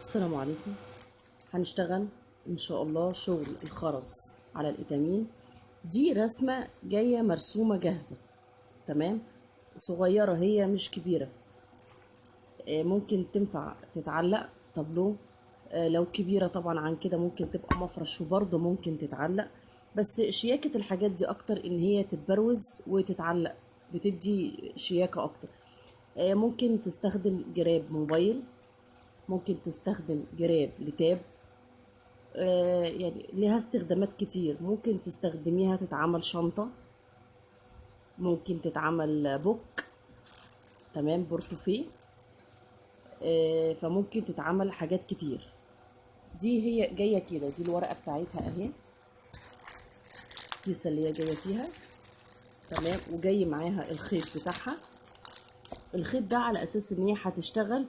السلام عليكم. هنشتغل ان شاء الله شغل الخرز على الإتامين. دي رسمة جاية مرسومة جاهزة، تمام، صغيرة هي مش كبيرة. ممكن تنفع تتعلق طابلو. لو كبيرة طبعا عن كده ممكن تبقى مفرش وبرضه ممكن تتعلق، بس شياكة الحاجات دي اكتر ان هي تتبروز وتتعلق، بتدي شياكة اكتر. ممكن تستخدم جراب موبايل، ممكن تستخدم جراب لتاب. يعني ليها استخدامات كتير. ممكن تستخدميها تتعمل شنطة، ممكن تتعمل بوك، تمام، بورتوفيه. فممكن تتعمل حاجات كتير. دي هي جاية كده، دي الورقة بتاعتها اهي، الكيسة اللي هي جاية فيها، تمام، وجاي معاها الخيط بتاعها. الخيط ده على اساس ان هي هتشتغل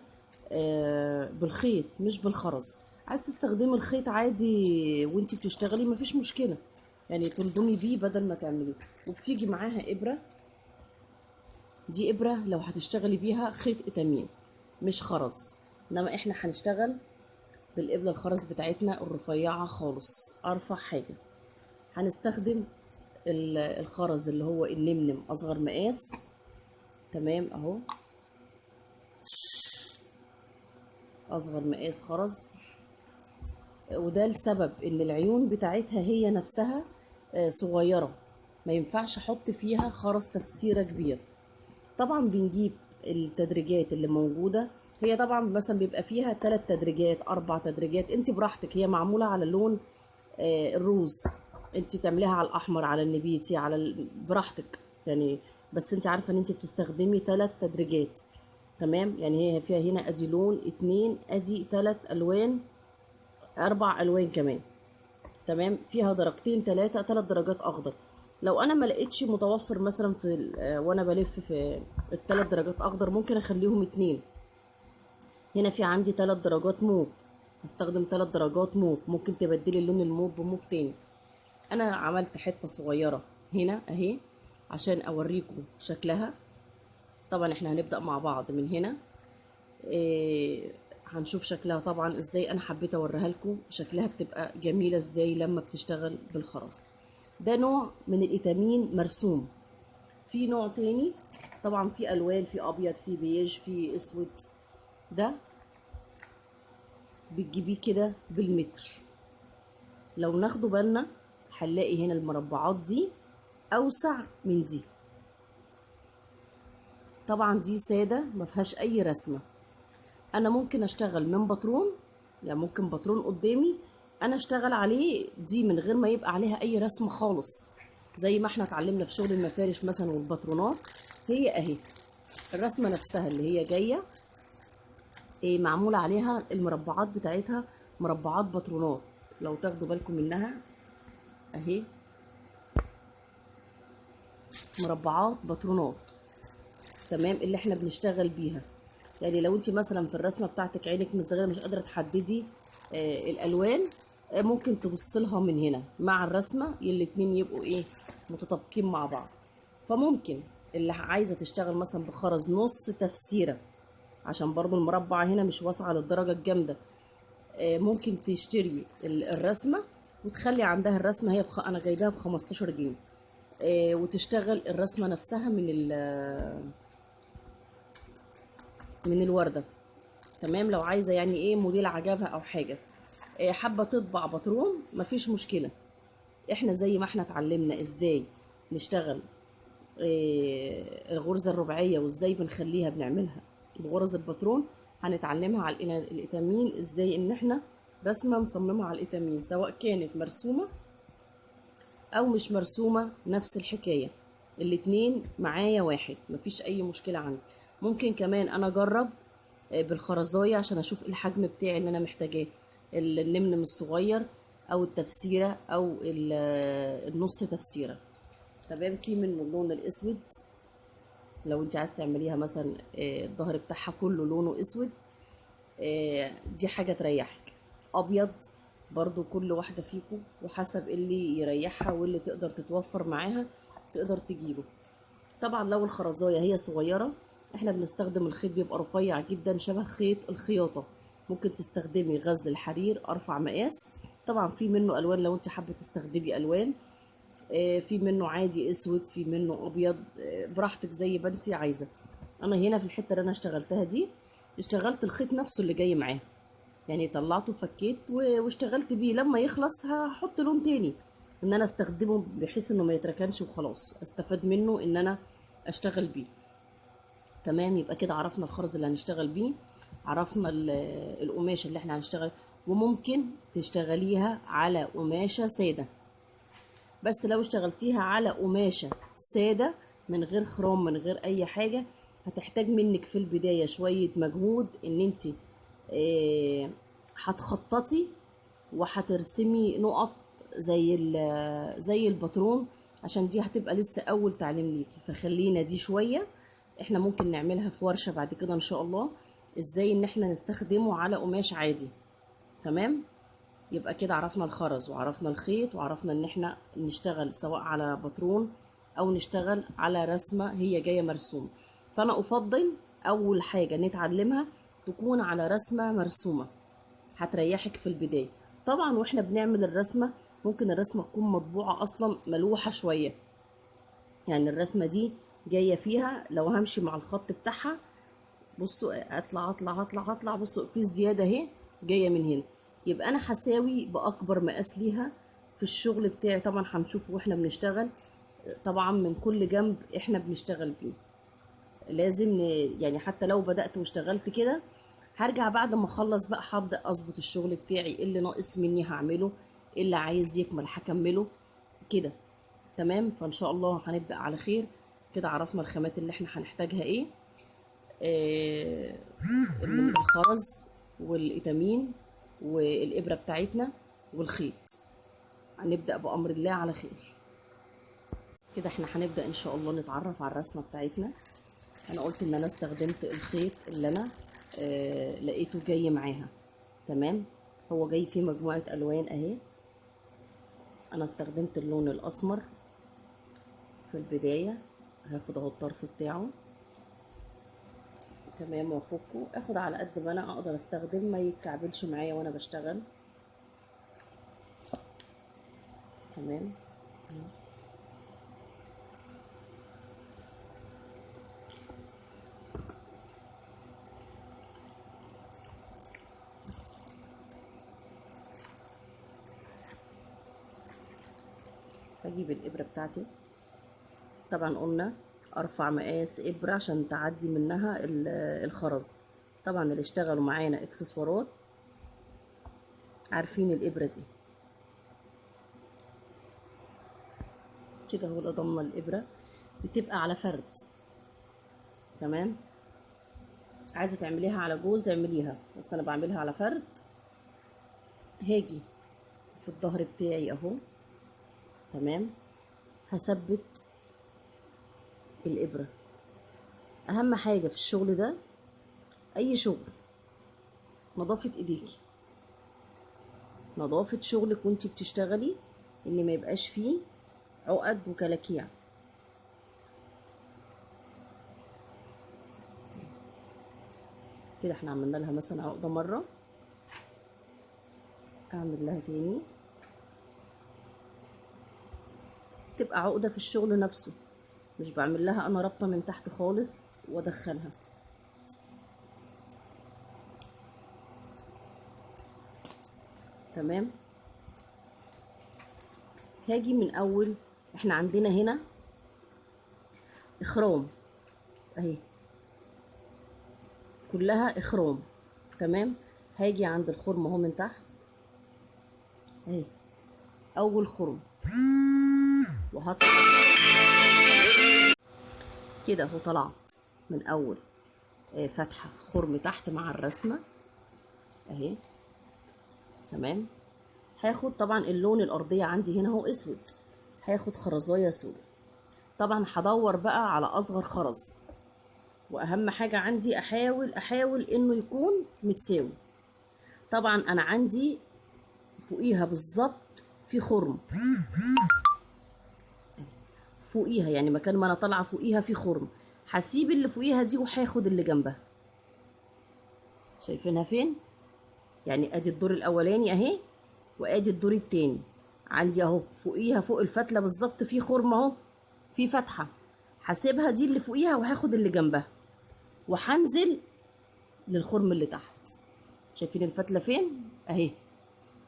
بالخيط مش بالخرز. عايز تستخدمي الخيط عادي وانتي بتشتغلي مفيش مشكلة، يعني تلضمي بيه بدل ما تعمليه. وبتيجي معاها ابرة، دي ابرة لو هتشتغلي بيها خيط اتامين مش خرز، انما احنا هنشتغل بالابرة الخرز بتاعتنا الرفيعة خالص، ارفع حاجة. هنستخدم الخرز اللي هو النمنم اصغر مقاس، تمام اهو، اصغر مقاس خرز. وده لسبب ان العيون بتاعتها هي نفسها صغيرة، ما ينفعش احط فيها خرز تفسيرة كبير. طبعا بنجيب التدريجات اللي موجودة، هي طبعا مثلا بيبقى فيها 3 تدريجات 4 تدريجات، انت براحتك، هي معمولة على لون الروز، انت تعمليها على الاحمر على النبيتي على براحتك يعني. بس انت عارفة ان انت بتستخدمي 3 تدريجات، تمام، يعني هي فيها هنا ادي لون 2، ادي 3 الوان، 4 الوان كمان، تمام، فيها درجتين 3 درجات اخضر. لو انا ما لقيتش متوفر مثلا في وانا بلف في الثلاث درجات اخضر، ممكن اخليهم 2. هنا في عندي 3 درجات موف، هستخدم 3 درجات موف، ممكن تبدلي اللون الموف بموف تاني. انا عملت حته صغيره هنا اهي عشان اوريكم شكلها. طبعا احنا هنبدا مع بعض من هنا. هنشوف شكلها طبعا ازاي، انا حبيت اوريها لكم شكلها بتبقى جميله ازاي لما بتشتغل بالخرز. ده نوع من الإتامين مرسوم. في نوع تاني طبعا، في الوان، في ابيض، في بيج، في اسود. ده بتجيبيه كده بالمتر. لو ناخدوا بالنا هنلاقي هنا المربعات دي اوسع من دي. طبعا دي ساده ما فيهاش اي رسمه. انا ممكن اشتغل من باترون، يعني ممكن باترون قدامي انا اشتغل عليه دي من غير ما يبقى عليها اي رسمه خالص، زي ما احنا اتعلمنا في شغل المفارش مثلا والباترونات. هي اهي الرسمه نفسها اللي هي جايه معموله عليها المربعات بتاعتها، مربعات باترونات، لو تاخدوا بالكم منها اهي، مربعات باترونات، تمام، اللي احنا بنشتغل بيها. يعني لو انت مثلا في الرسمه بتاعتك عينك مصغره مش قادره تحددي الالوان، ممكن تبص لها من هنا مع الرسمه، الاتنين يبقوا ايه، متطابقين مع بعض. فممكن اللي عايزه تشتغل مثلا بخرز نص تفسيره، عشان برضو المربع هنا مش واسعه للدرجه الجامده، ممكن تشتري الرسمه وتخلي عندها الرسمه هي انا جايباها ب15 جنيه، وتشتغل الرسمه نفسها من الورده، تمام. لو عايزه يعني ايه موديل عجبها او حاجه، حابه تطبع باترون مفيش مشكله. احنا زي ما احنا اتعلمنا ازاي نشتغل الغرزه الرباعيه وازاي بنخليها بنعملها بغرز الباترون، هنتعلمها على الإتامين ازاي ان احنا رسمه نصممها على الإتامين، سواء كانت مرسومه او مش مرسومه، نفس الحكايه، الاتنين معايا واحد، مفيش اي مشكله عندي. ممكن كمان انا اجرب بالخرزايه عشان اشوف الحجم بتاعي اللي انا محتاجاه، النمنم الصغير او التفسيره او النص تفسيره، تمام. في منه اللون الاسود، لو انت عايز تعمليها مثلا الظهر بتاعها كله لونه اسود، دي حاجه تريحك. ابيض برضو كل واحده فيكم وحسب اللي يريحها واللي تقدر تتوفر معاها تقدر تجيبه. طبعا لو الخرزايه هي صغيره، احنا بنستخدم الخيط بيبقى رفيع جدا شبه خيط الخياطه، ممكن تستخدمي غزل الحرير ارفع مقاس. طبعا في منه الوان لو انت حابه تستخدمي الوان، في منه عادي اسود، في منه ابيض، براحتك زي ما انت عايزه. انا هنا في الحته اللي انا اشتغلتها دي اشتغلت الخيط نفسه اللي جاي معاه، يعني طلعته فكيت واشتغلت بيه. لما يخلص هحط لون تاني ان انا استخدمه بحيث انه ما يتركنش وخلاص، استفاد منه ان انا اشتغل بيه. تمام، يبقى كده عرفنا الخرز اللي هنشتغل بيه، عرفنا القماشه اللي احنا هنشتغل. وممكن تشتغليها على قماشه ساده، بس لو اشتغلتيها على قماشه ساده من غير خرام من غير اي حاجه، هتحتاج منك في البدايه شويه مجهود ان انت هتخططي وهترسمي نقط زي الباترون، عشان دي هتبقى لسه اول تعليم ليكي. فخلينا دي شويه، احنا ممكن نعملها في ورشه بعد كده ان شاء الله، ازاي ان احنا نستخدمه على قماش عادي. تمام، يبقى كده عرفنا الخرز وعرفنا الخيط وعرفنا ان احنا نشتغل سواء على باترون او نشتغل على رسمه هي جايه مرسومه. فانا افضل اول حاجه نتعلمها تكون على رسمه مرسومه، هتريحك في البدايه. طبعا واحنا بنعمل الرسمه ممكن الرسمه تكون مطبوعه اصلا ملوحه شويه، يعني الرسمه دي جايه فيها لو همشي مع الخط بتاعها، بصوا اطلع بصوا في زياده اهي جايه من هنا، يبقى انا هساوي باكبر مقاس ليها في الشغل بتاعي. طبعا هنشوف واحنا بنشتغل، طبعا من كل جنب احنا بنشتغل بيه لازم يعني حتى لو بدأت واشتغلت كده هرجع بعد ما اخلص بقى هبدأ اظبط الشغل بتاعي، إيه اللي ناقص مني هعمله، إيه اللي عايز يكمل هكمله كده. تمام، فان شاء الله هنبدأ على خير. كده عرفنا الخامات اللي احنا هنحتاجها ايه، آه، الخرز والإتامين والإبرة بتاعتنا والخيط. هنبدأ بأمر الله على خير. كده احنا هنبدأ ان شاء الله نتعرف على الرسمة بتاعتنا. انا قلت ان انا استخدمت الخيط اللي انا لقيته جاي معاها. تمام، هو جاي فيه مجموعة الوان اهي. انا استخدمت اللون الاسمر في البداية، هاخد اهو الطرف بتاعه. تمام، وافكه اخد على قد ما انا اقدر استخدم، ما يتكعبلش معايا وانا بشتغل. تمام، هجيب الابرة بتاعتي. طبعا قلنا ارفع مقاس ابرة عشان تعدي منها الخرز. طبعا اللي اشتغلوا معانا اكسسوارات عارفين الابرة دي. كده هو ضمن الابرة بتبقى على فرد. تمام، عايزه تعمليها على جوز اعمليها، بس انا بعملها على فرد. هاجي في الظهر بتاعي اهو. تمام، هثبت الابره. اهم حاجه في الشغل ده اي شغل نظافه ايديكي، نظافه شغلك وانتي بتشتغلي، ان ما يبقاش فيه عقد وكلاكيع. كده احنا عملنا لها مثلا عقده مره، اعمل لها تاني، تبقى عقده في الشغل نفسه، مش بعمل لها انا رابطه من تحت خالص وادخلها. تمام، هاجي من اول، احنا عندنا هنا اخرام اهي كلها اخرام. تمام، هاجي عند الخرم اهو من تحت اهي اول خرم وهطلع كده اهو، طلعت من اول فتحه خرم تحت مع الرسمه اهي. تمام، هاخد طبعا اللون الارضيه عندي هنا هو اسود، هاخد خرزايه سودا. طبعا هدور بقى على اصغر خرز، واهم حاجه عندي احاول انه يكون متساوي. طبعا انا عندي فوقيها بالظبط في خرم، فوقيها يعني مكان ما انا طالعه فوقيها في خرم، هسيب اللي فوقيها دي وهاخد اللي جنبها. شايفينها فين؟ يعني ادي الدور الاولاني اهي، وادي الدور التاني. عندي اهو فوقيها فوق الفتله بالظبط في خرم اهو، في فتحه، هسيبها دي اللي فوقيها وهاخد اللي جنبها وهنزل للخرم اللي تحت. شايفين الفتله فين اهي؟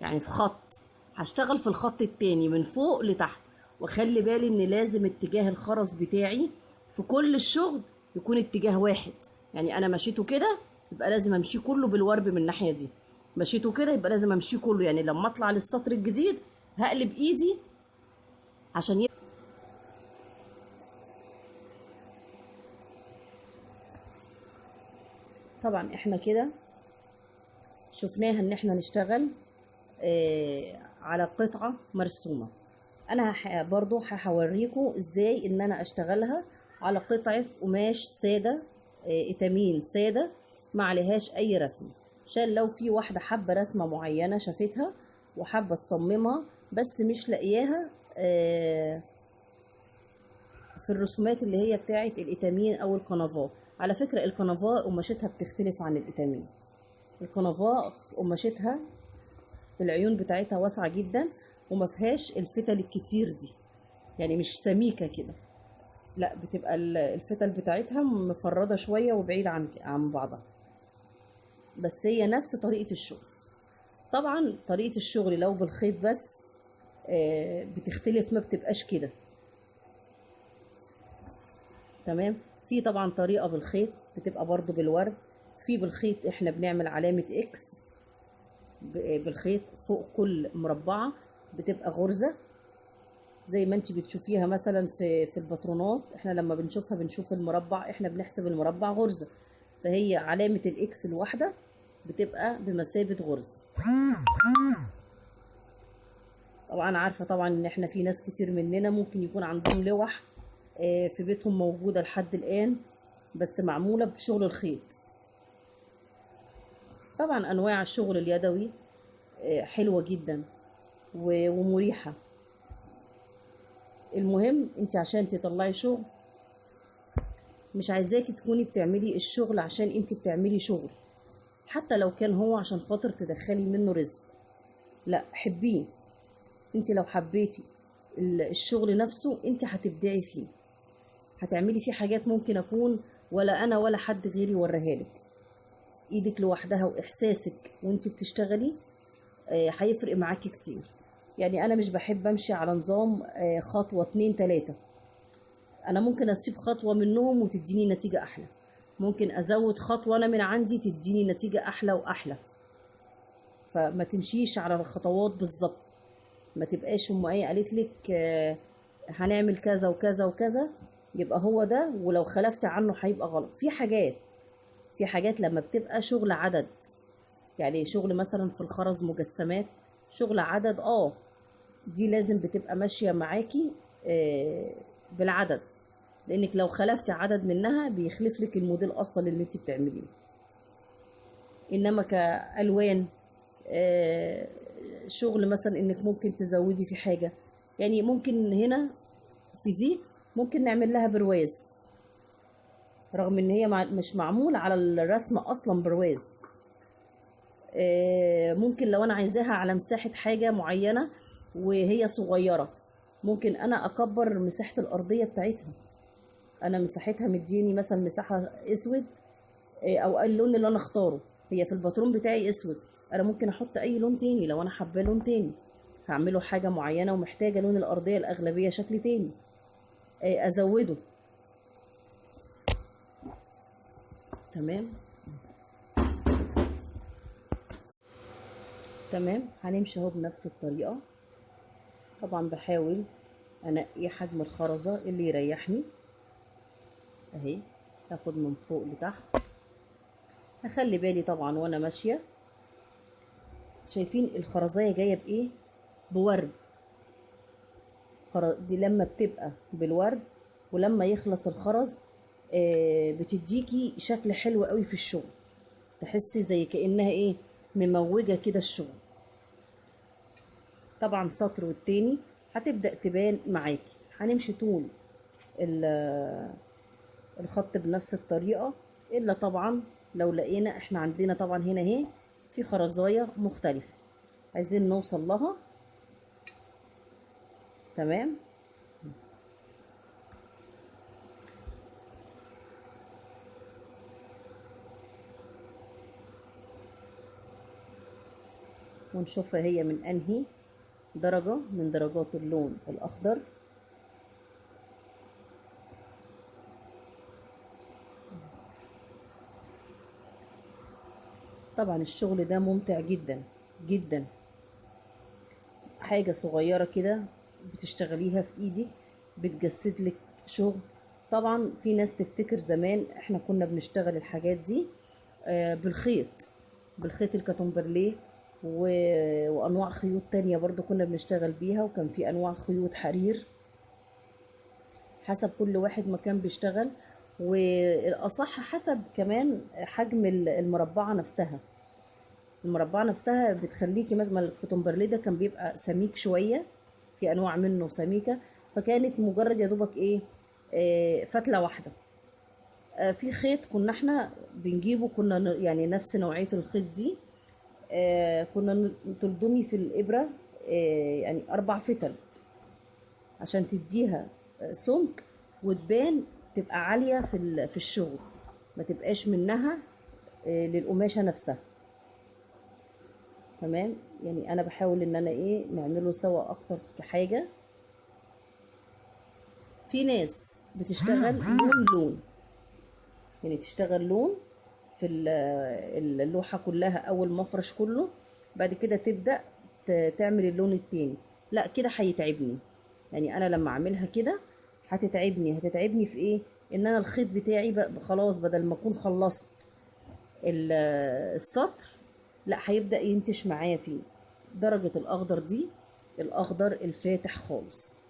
يعني في خط، هشتغل في الخط التاني من فوق لتحت. وخلي بالي ان لازم اتجاه الخرز بتاعي في كل الشغل يكون اتجاه واحد. يعني انا مشيته كده يبقى لازم امشيه كله بالورب من الناحيه دي، مشيته كده يبقى لازم امشيه كله. يعني لما اطلع للسطر الجديد هقلب ايدي عشان طبعا احنا كده شفناها ان احنا نشتغل على قطعة مرسومة. انا برضو هوريكم ازاي ان انا اشتغلها على قطعة قماش سادة، اتامين سادة ما عليهاش اي رسمة، عشان لو في واحدة حابة رسمة معينة شافتها وحابة تصممها بس مش لاقياها في الرسومات اللي هي بتاعة الاتامين او الكنفا. على فكرة الكنفا قماشتها بتختلف عن الاتامين. الكنفا قماشتها العيون بتاعتها واسعة جدا وما فيهاش الفتل الكتير دي، يعني مش سميكة كده، لا بتبقى الفتل بتاعتها مفردة شوية وبعيدة عن بعضها، بس هي نفس طريقة الشغل. طبعا طريقة الشغل لو بالخيط بس بتختلف، ما بتبقاش كده تمام. في طبعا طريقة بالخيط بتبقى برضو بالورد، في بالخيط احنا بنعمل علامة اكس بالخيط فوق كل مربعة، بتبقى غرزة زي ما انت بتشوفيها مثلا في الباترونات. احنا لما بنشوفها بنشوف المربع، احنا بنحسب المربع غرزة، فهي علامة الاكس الواحدة بتبقى بمثابة غرزة. طبعا عارفة طبعا ان احنا في ناس كتير مننا ممكن يكون عندهم لوح في بيتهم موجودة لحد الآن بس معمولة بشغل الخيط. طبعا انواع الشغل اليدوي حلوة جدا ومريحة. المهم انت عشان تطلعي شغل مش عايزاكي تكوني بتعملي الشغل عشان انت بتعملي شغل، حتى لو كان هو عشان خاطر تدخلي منه رزق، لا حبيه. انت لو حبيتي الشغل نفسه انت هتبدعي فيه، هتعملي فيه حاجات ممكن اكون ولا انا ولا حد غيري وراها لك. ايدك لوحدها واحساسك وانت بتشتغلي هيفرق معاكي كتير. يعني انا مش بحب امشي على نظام خطوة 2 3. انا ممكن اسيب خطوة منهم وتديني نتيجة احلى، ممكن ازود خطوة انا من عندي تديني نتيجة احلى واحلى. فما تمشيش على الخطوات بالظبط، ما تبقاش ام ايه قالت لك هنعمل كذا وكذا وكذا يبقى هو ده، ولو خلفتي عنه هيبقى غلط. في حاجات لما بتبقى شغل عدد، يعني شغل مثلا في الخرز مجسمات شغل عدد دي لازم بتبقى ماشية معاكي بالعدد، لانك لو خلفتي عدد منها بيخلف لك الموديل اصلا اللي انت بتعمليه. انما كالوان شغل مثلا انك ممكن تزودي في حاجة، يعني ممكن هنا في دي ممكن نعمل لها برواز رغم ان هي مش معمول على الرسمة اصلا برواز. ممكن لو انا عايزاها على مساحة حاجة معينة وهي صغيرة ممكن انا اكبر مساحة الارضية بتاعتها. انا مساحتها مديني مثلا مساحة اسود او اللون اللي انا اختاره، هي في الباترون بتاعي اسود، انا ممكن احط اي لون تاني لو انا حابه لون تاني، هعمله حاجة معينة ومحتاجة لون الارضية الاغلبية شكل تاني ازوده. تمام تمام. هنمشي اهو بنفس الطريقة. طبعا بحاول انقي حجم الخرزة اللي يريحني اهي، هاخد من فوق لتحت. هخلي بالي طبعا وانا ماشية. شايفين الخرزية جاية بايه؟ بورد. دي لما بتبقى بالورد ولما يخلص الخرز بتديكي شكل حلو قوي في الشغل، تحسي زي كأنها ايه مموجة كده الشغل. طبعا سطر والتاني هتبدأ تبان معاكي. هنمشي طول الخط بنفس الطريقة، الا طبعا لو لقينا احنا عندنا طبعا هنا اهي في خرزايه مختلفه عايزين نوصل لها. تمام. ونشوفها هي من انهي درجة من درجات اللون الاخضر. طبعا الشغل ده ممتع جدا جدا، حاجة صغيرة كده بتشتغليها في ايدك بتجسد لك شغل. طبعا في ناس تفتكر زمان احنا كنا بنشتغل الحاجات دي بالخيط، بالخيط الكاتون وانواع خيوط تانية برضو كنا بنشتغل بيها، وكان في انواع خيوط حرير حسب كل واحد ما كان بيشتغل. والاصح حسب كمان حجم المربعة نفسها. المربعة نفسها بتخليكي مثلا الكوتون ده كان بيبقى سميك شوية، في انواع منه سميكة، فكانت مجرد يا دوبك ايه فتلة واحدة. في خيط كنا احنا بنجيبه، كنا يعني نفس نوعية الخيط دي كنا تلضمي في الإبرة يعني 4 فتل عشان تديها سمك وتبان، تبقى عالية في الشغل، ما تبقاش منها للقماشة نفسها. تمام. يعني انا بحاول ان انا ايه نعمله سوا اكتر كحاجة. في ناس بتشتغل لون لون، يعني تشتغل لون في اللوحة كلها او المفرش كله، بعد كده تبدأ تعمل اللون التاني. لا كده هيتعبني، يعني انا لما اعملها كده هتتعبني في ايه؟ ان انا الخيط بتاعي خلاص بدل ما اكون خلصت السطر، لا هيبدأ ينتش معايا فيه درجة الاخضر دي، الاخضر الفاتح خالص.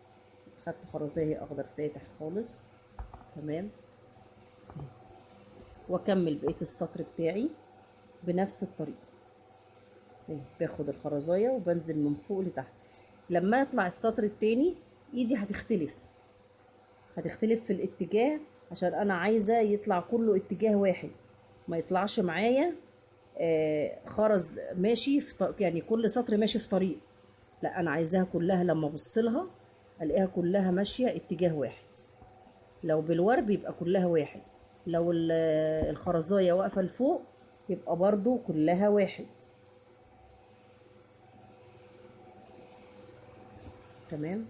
خدت خرزية اخضر فاتح خالص. تمام. واكمل بقية السطر بتاعي بنفس الطريقة. باخد الخرزاية وبنزل من فوق لتحت. لما يطلع السطر التاني ايدي هتختلف في الاتجاه، عشان انا عايزة يطلع كله اتجاه واحد، ما يطلعش معايا خرز ماشي في يعني كل سطر ماشي في طريق. لا انا عايزاها كلها لما ابص لها الاقيها كلها ماشية اتجاه واحد. لو بالورب يبقى كلها واحد، لو الخرزاية واقفة لفوق يبقى برضو كلها واحد. تمام.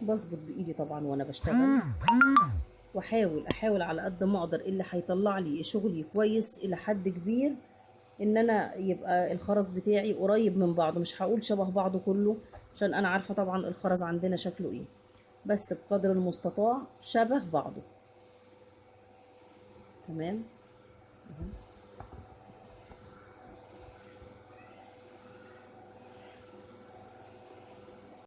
بظبط بايدي طبعا وانا بشتغل، احاول على قد ما اقدر اللي هيطلع لي شغلي كويس الى حد كبير ان انا يبقى الخرز بتاعي قريب من بعضه. مش هقول شبه بعضه كله عشان انا عارفه طبعا الخرز عندنا شكله ايه، بس بقدر المستطاع شبه بعضه. تمام.